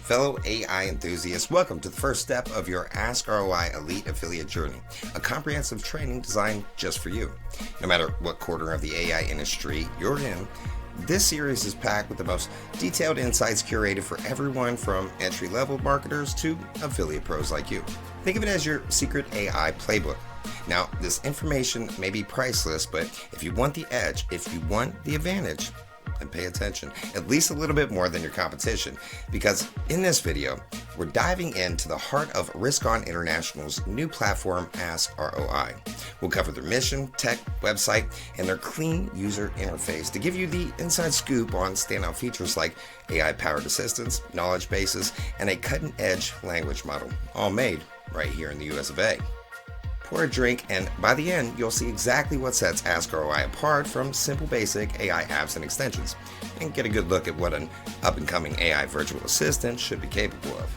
Fellow AI enthusiasts, welcome to the first step of your askROI Elite Affiliate Journey, a comprehensive training designed just for you. No matter what quarter of the AI industry you're in, this series is packed with the most detailed insights curated for everyone from entry-level marketers to affiliate pros like you. Think of it as your secret AI playbook. Now, this information may be priceless, but if you want the edge, if you want the advantage, and pay attention, at least a little bit more than your competition, because in this video, we're diving into the heart of RiskOn International's new platform, askROI. We'll cover their mission, tech, website, and their clean user interface to give you the inside scoop on standout features like AI-powered assistance, knowledge bases, and a cutting-edge language model, all made right here in the US of A. Pour a drink, and by the end, you'll see exactly what sets askROI apart from simple basic AI apps and extensions, and get a good look at what an up-and-coming AI virtual assistant should be capable of.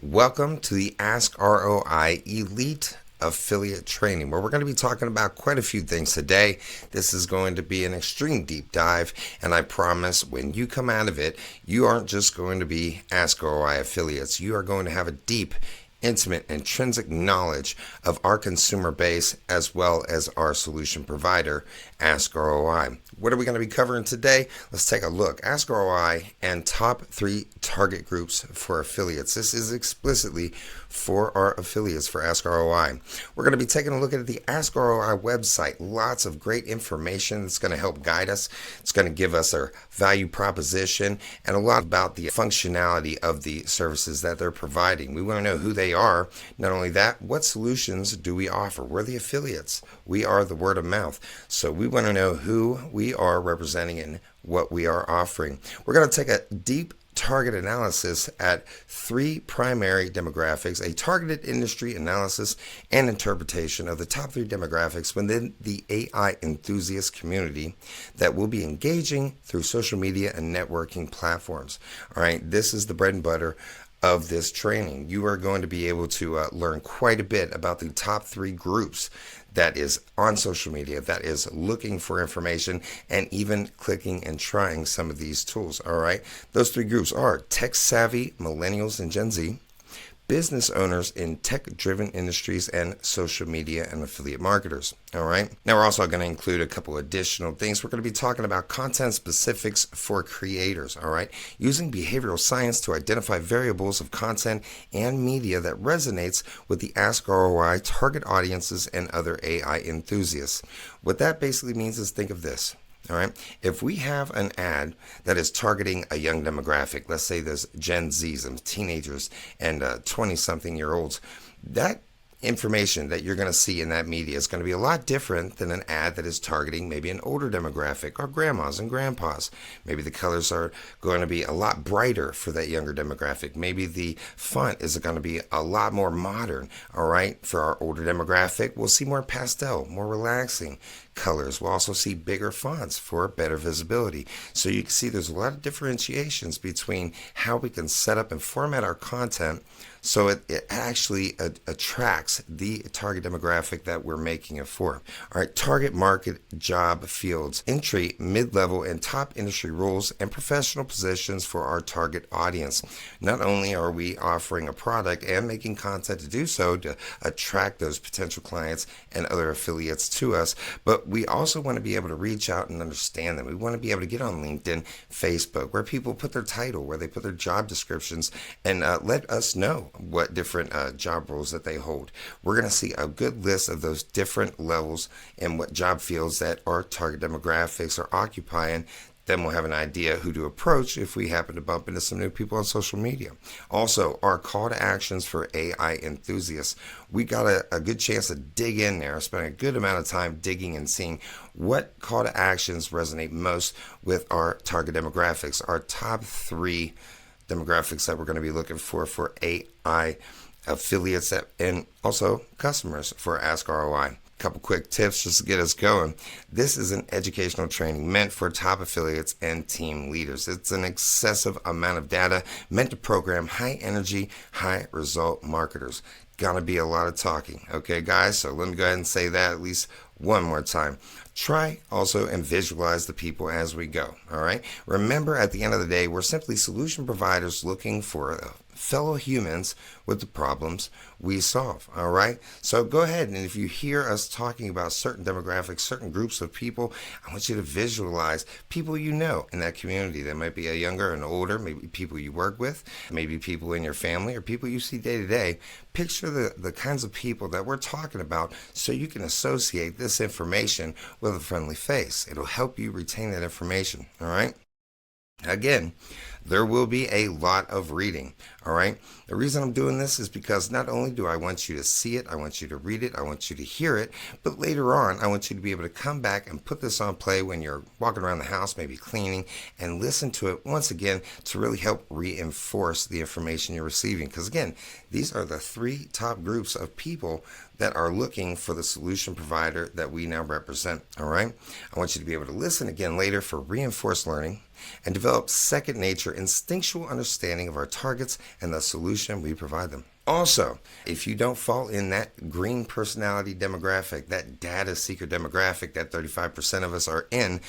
Welcome to the askROI Elite Affiliate Training, where we're going to be talking about quite a few things today. This is going to be an extreme deep dive, and I promise when you come out of it, you aren't just going to be askROI affiliates. You are going to have a deep, intimate, intrinsic knowledge of our consumer base as well as our solution provider, askROI. What are we going to be covering today? Let's take a look. askROI and top 3 target groups for affiliates. This is explicitly for our affiliates for askROI. We're going to be taking a look at the askROI website. Lots of great information that's going to help guide us. It's going to give us our value proposition and a lot about the functionality of the services that they're providing. We want to know who they are. Not only that, what solutions do we offer? We're the affiliates. We are the word of mouth. So we want to know who we are representing and what we are offering. We're going to take a deep target analysis at 3 primary demographics, a targeted industry analysis and interpretation of the top 3 demographics within the AI enthusiast community that will be engaging through social media and networking platforms. All right, this is the bread and butter of this training. You are going to be able to learn quite a bit about the top 3 groups that is on social media, that is looking for information and even clicking and trying some of these tools. All right, those 3 groups are tech-savvy Millennials and Gen Z, business owners in tech-driven industries, and social media and affiliate marketers. All right. Now, we're also going to include a couple additional things. We're going to be talking about content specifics for creators. All right. Using behavioral science to identify variables of content and media that resonates with the askROI target audiences and other AI enthusiasts. What that basically means is, think of this. All right. If we have an ad that is targeting a young demographic, let's say there's Gen Zs and teenagers and 20-something-year-olds, that information that you're going to see in that media is going to be a lot different than an ad that is targeting maybe an older demographic or grandmas and grandpas. Maybe the colors are going to be a lot brighter for that younger demographic. Maybe the font is going to be a lot more modern. All right. For our older demographic, we'll see more pastel, more relaxing colors. We'll also see bigger fonts for better visibility. So you can see there's a lot of differentiations between how we can set up and format our content so it actually attracts the target demographic that we're making it for. All right, target market job fields, entry, mid-level, and top industry roles and professional positions for our target audience. Not only are we offering a product and making content to do so to attract those potential clients and other affiliates to us, but we also want to be able to reach out and understand them. We want to be able to get on LinkedIn, Facebook, where people put their title, where they put their job descriptions, and let us know what different job roles that they hold. We're going to see a good list of those different levels and what job fields that our target demographics are occupying. Then we'll have an idea who to approach if we happen to bump into some new people on social media. Also, our call to actions for AI enthusiasts. We got a good chance to dig in there, spend a good amount of time digging and seeing what call to actions resonate most with our target demographics. Our top 3 demographics that we're going to be looking for AI affiliates and also customers for askROI. Couple quick tips just to get us going. This is an educational training meant for top affiliates and team leaders. It's an excessive amount of data meant to program high energy, high result marketers. Gonna be a lot of talking. Okay, guys, so let me go ahead and say that at least one more time. Try also and visualize the people as we go. All right. Remember, at the end of the day, we're simply solution providers looking for fellow humans with the problems we solve. All right. So go ahead, and if you hear us talking about certain demographics, certain groups of people, I want you to visualize people you know in that community. That might be a younger and older, maybe people you work with, maybe people in your family, or people you see day to day. Picture the kinds of people that we're talking about so you can associate this information with a friendly face. It'll help you retain that information. All right. Again, there will be a lot of reading. All right. The reason I'm doing this is because not only do I want you to see it, I want you to read it, I want you to hear it, but later on, I want you to be able to come back and put this on play when you're walking around the house, maybe cleaning, and listen to it once again to really help reinforce the information you're receiving. Because again, these are the three top groups of people that are looking for the solution provider that we now represent. All right. I want you to be able to listen again later for reinforced learning and develop second nature instinctual understanding of our targets and the solution we provide them. Also, if you don't fall in that green personality demographic, that data seeker demographic that 35% of us are in,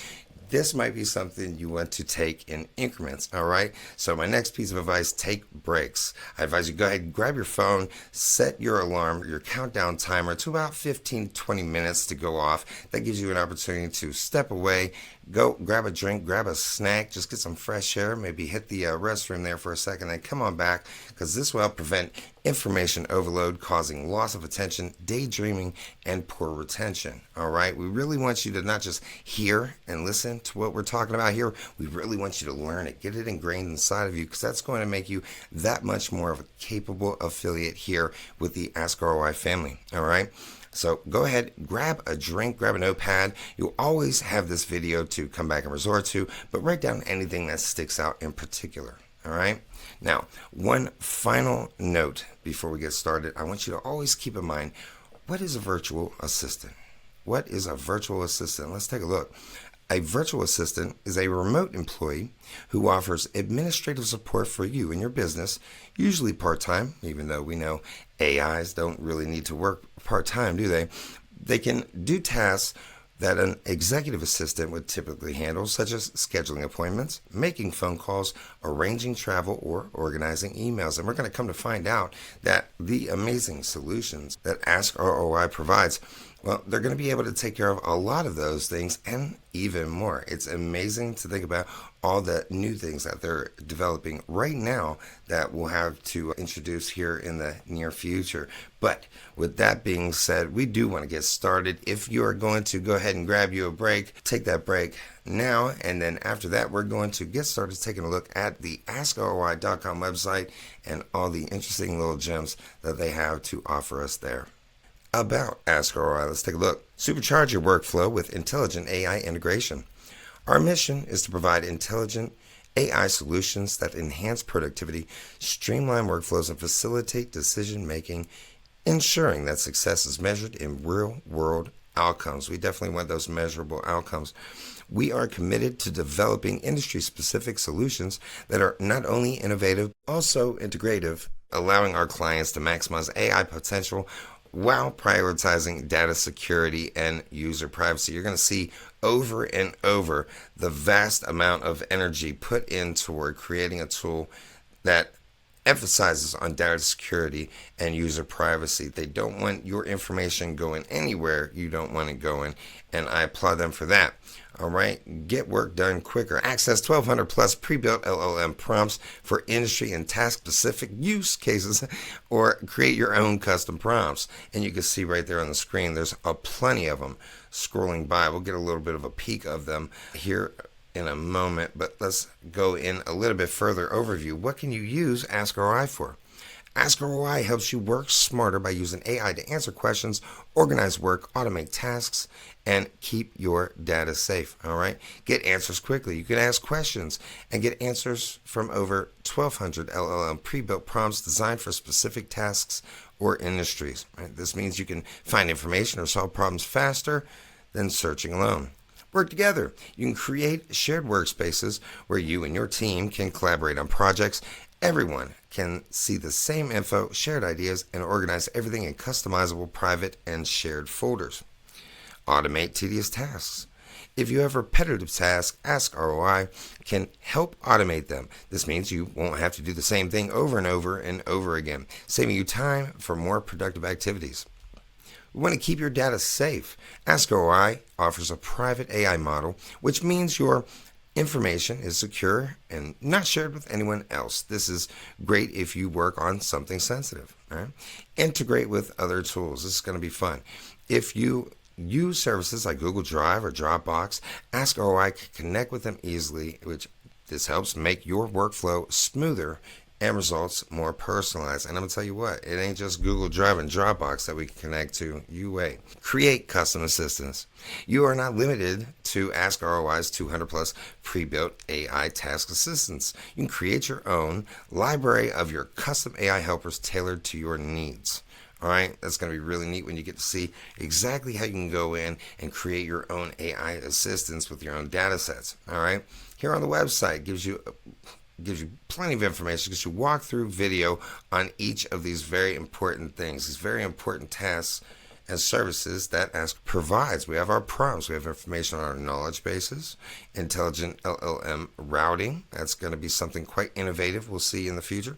this might be something you want to take in increments, all right? So my next piece of advice, take breaks. I advise you go ahead and grab your phone, set your alarm, your countdown timer to about 15, 20 minutes to go off. That gives you an opportunity to step away, go grab a drink, grab a snack, just get some fresh air, maybe hit the restroom there for a second, then come on back, because this will help prevent information overload causing loss of attention, daydreaming, and poor retention. All right, we really want you to not just hear and listen to what we're talking about here. We really want you to learn it, get it ingrained inside of you, because that's going to make you that much more of a capable affiliate here with the askROI family. All right. So go ahead, grab a drink, grab a notepad. You'll always have this video to come back and resort to, but write down anything that sticks out in particular. All right. Now, one final note before we get started. I want you to always keep in mind, what is a virtual assistant? What is a virtual assistant? Let's take a look. A virtual assistant is a remote employee who offers administrative support for you and your business, usually part-time, even though we know AIs don't really need to work part-time, do they? They can do tasks that an executive assistant would typically handle, such as scheduling appointments, making phone calls, arranging travel, or organizing emails. And we're going to come to find out that the amazing solutions that askROI provides, well, they're going to be able to take care of a lot of those things and even more. It's amazing to think about all the new things that they're developing right now that we'll have to introduce here in the near future. But with that being said, we do want to get started. If you are going to go ahead and grab you a break, take that break now. And then after that, we're going to get started taking a look at the askROI.com website and all the interesting little gems that they have to offer us there. About askROI, let's take a look. Supercharge your workflow with intelligent AI integration. Our mission is to provide intelligent AI solutions that enhance productivity, streamline workflows, and facilitate decision making, ensuring that success is measured in real-world outcomes. We definitely want those measurable outcomes. We are committed to developing industry-specific solutions that are not only innovative, also integrative, allowing our clients to maximize AI potential while prioritizing data security and user privacy. You're going to see over and over the vast amount of energy put in toward creating a tool that emphasizes on data security and user privacy. They don't want your information going anywhere you don't want it going, and I applaud them for that. All right, get work done quicker. Access 1,200 plus pre-built LLM prompts for industry and task-specific use cases, or create your own custom prompts. And you can see right there on the screen, there's plenty of them scrolling by. We'll get a little bit of a peek of them here in a moment, but let's go in a little bit further overview. What can you use askROI for? askROI helps you work smarter by using AI to answer questions, organize work, automate tasks, and keep your data safe. All right. Get answers quickly. You can ask questions and get answers from over 1,200 LLM pre-built prompts designed for specific tasks or industries. Right? This means you can find information or solve problems faster than searching alone. Work together. You can create shared workspaces where you and your team can collaborate on projects. Everyone can see the same info, shared ideas, and organize everything in customizable private and shared folders. Automate tedious tasks. If you have repetitive tasks, askROI can help automate them. This means you won't have to do the same thing over and over and over again, saving you time for more productive activities. We want to keep your data safe. askROI offers a private AI model, which means your information is secure and not shared with anyone else. This is great if you work on something sensitive. Right? Integrate with other tools. This is going to be fun. If you use services like Google Drive or Dropbox, askROI can connect with them easily, which this helps make your workflow smoother and results more personalized. And I'm going to tell you what, it ain't just Google Drive and Dropbox that we can connect to. You wait. Create custom assistants. You are not limited to askROI's 200 plus pre-built AI task assistants. You can create your own library of your custom AI helpers tailored to your needs. All right, that's going to be really neat when you get to see exactly how you can go in and create your own AI assistants with your own data sets. All right, here on the website gives you plenty of information, gives you walkthrough video on each of these very important things, these very important tasks and services that Ask provides. We have our prompts. We have information on our knowledge bases, intelligent LLM routing. That's going to be something quite innovative we'll see in the future.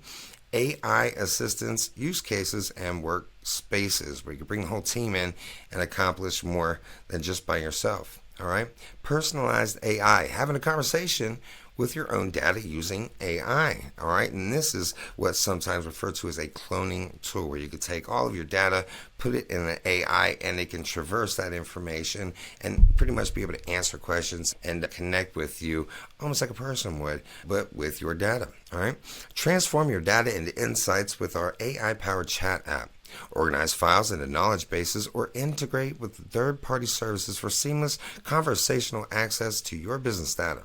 AI assistance, use cases, and workspaces where you can bring the whole team in and accomplish more than just by yourself. All right. Personalized AI, having a conversation with your own data using AI. All right. And this is what's sometimes referred to as a cloning tool, where you could take all of your data, put it in an AI, and it can traverse that information and pretty much be able to answer questions and connect with you almost like a person would, but with your data. All right. Transform your data into insights with our AI-powered chat app. Organize files into knowledge bases or integrate with third-party services for seamless conversational access to your business data.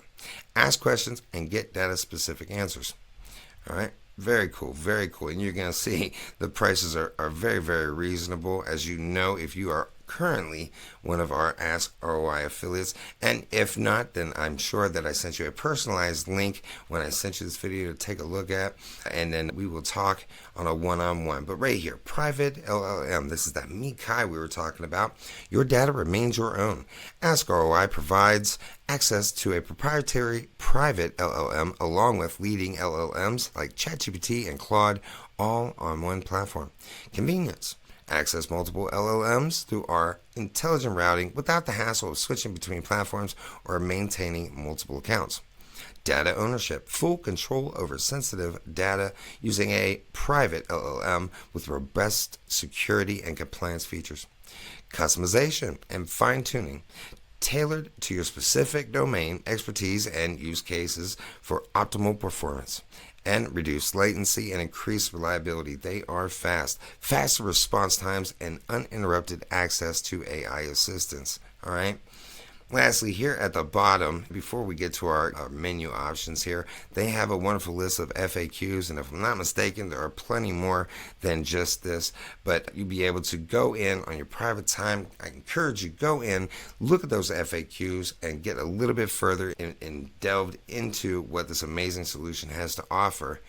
Ask questions and get data-specific answers. All right. Very cool, very cool. And you're going to see the prices are very, very reasonable. As you know, if you are currently one of our askROI affiliates, and if not, then I'm sure that I sent you a personalized link when I sent you this video to take a look at, and then we will talk on a one-on-one. But right here, private LLM, this is that Mikai we were talking about. Your data remains your own. askROI provides access to a proprietary private LLM along with leading LLMs like ChatGPT and Claude, all on one platform. Convenience. Access multiple LLMs through our intelligent routing without the hassle of switching between platforms or maintaining multiple accounts. Data ownership. Full control over sensitive data using a private LLM with robust security and compliance features. Customization and fine-tuning. Tailored to your specific domain, expertise, and use cases for optimal performance. And reduce latency and increase reliability. They are fast. Faster response times and uninterrupted access to AI assistance. All right. Lastly, here at the bottom, before we get to our menu options here, they have a wonderful list of FAQs, and if I'm not mistaken, there are plenty more than just this, but you'll be able to go in on your private time. I encourage you, go in, look at those FAQs, and get a little bit further and delved into what this amazing solution has to offer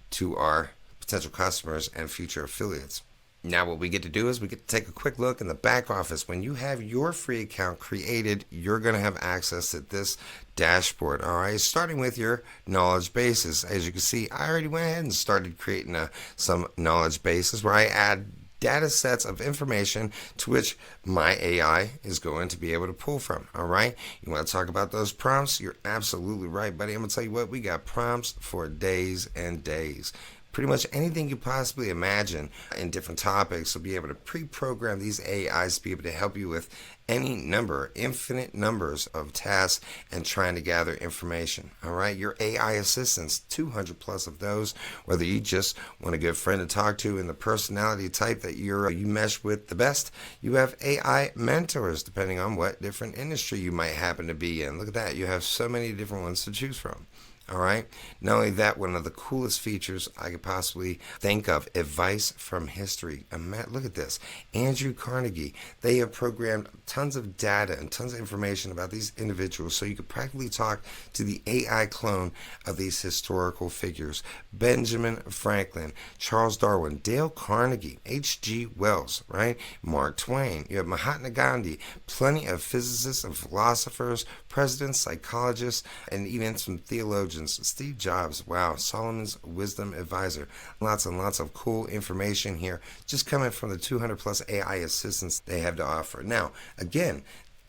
to our potential customers and future affiliates. Now what we get to do is we get to take a quick look in the back office. When you have your free account created, you're going to have access to this dashboard. All right, starting with your knowledge bases. As you can see, I already went ahead and started creating some knowledge bases where I add data sets of information to which my AI is going to be able to pull from. All right, you want to talk about those prompts? You're absolutely right, buddy. I'm going to tell you what, we got prompts for days and days. Pretty much anything you possibly imagine in different topics will be able to pre-program these AIs to be able to help you with any number, infinite numbers of tasks and trying to gather information. All right, your AI assistants, 200 plus of those, whether you just want a good friend to talk to in the personality type that you mesh with the best. You have AI mentors depending on what different industry you might happen to be in. Look at that, you have so many different ones to choose from. All right. Not only that, one of the coolest features I could possibly think of, advice from history. Look at this. Andrew Carnegie. They have programmed tons of data and tons of information about these individuals so you could practically talk to the AI clone of these historical figures. Benjamin Franklin, Charles Darwin, Dale Carnegie, H.G. Wells, right? Mark Twain. You have Mahatma Gandhi. Plenty of physicists and philosophers, presidents, psychologists, and even some theologians. Steve Jobs, wow, Solomon's wisdom advisor. Lots and lots of cool information here just coming from the 200 plus AI assistants they have to offer. Now, again,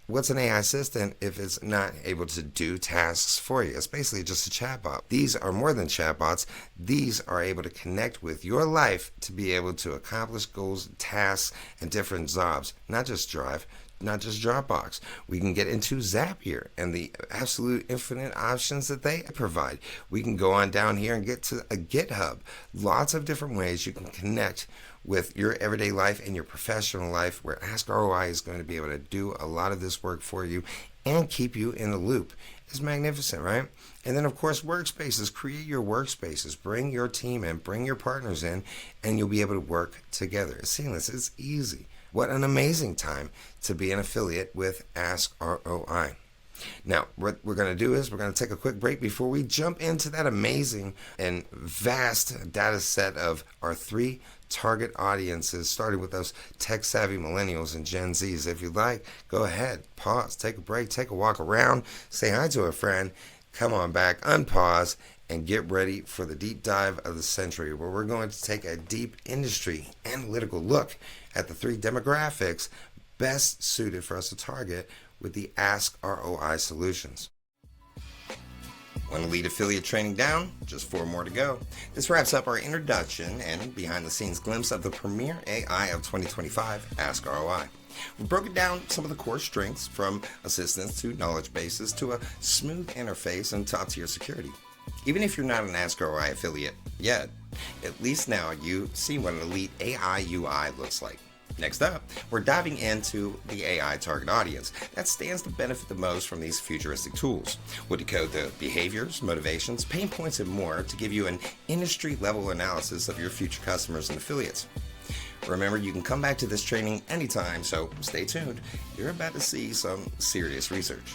what's an AI assistant if it's not able to do tasks for you? It's basically just a chatbot. These are more than chatbots. These are able to connect with your life to be able to accomplish goals, tasks, and different jobs. Not just Dropbox. We can get into Zapier and the absolute infinite options that they provide. We can go on down here and get to a GitHub. Lots of different ways you can connect with your everyday life and your professional life, where askROI is going to be able to do a lot of this work for you and keep you in the loop. It's magnificent, right? And then, of course, workspaces. Create your workspaces. Bring your team in, bring your partners in, and you'll be able to work together. It's seamless. It's easy. What an amazing time to be an affiliate with askROI. Now, what we're going to do is we're going to take a quick break before we jump into that amazing and vast data set of our 3 target audiences, starting with those tech-savvy millennials and Gen Zs. If you'd like, go ahead, pause, take a break, take a walk around, say hi to a friend, come on back, unpause, and get ready for the deep dive of the century, where we're going to take a deep industry analytical look at the 3 demographics best suited for us to target with the askROI solutions. Want to lead affiliate training down? Just 4 more to go. This wraps up our introduction and behind-the-scenes glimpse of the premier AI of 2025, askROI. We've broken down some of the core strengths, from assistance to knowledge bases to a smooth interface and top-tier security. Even if you're not an askROI affiliate yet, at least now you see what an elite AI UI looks like. Next up, we're diving into the AI target audience that stands to benefit the most from these futuristic tools. We'll decode the behaviors, motivations, pain points, and more to give you an industry-level analysis of your future customers and affiliates. Remember, you can come back to this training anytime, so stay tuned. You're about to see some serious research.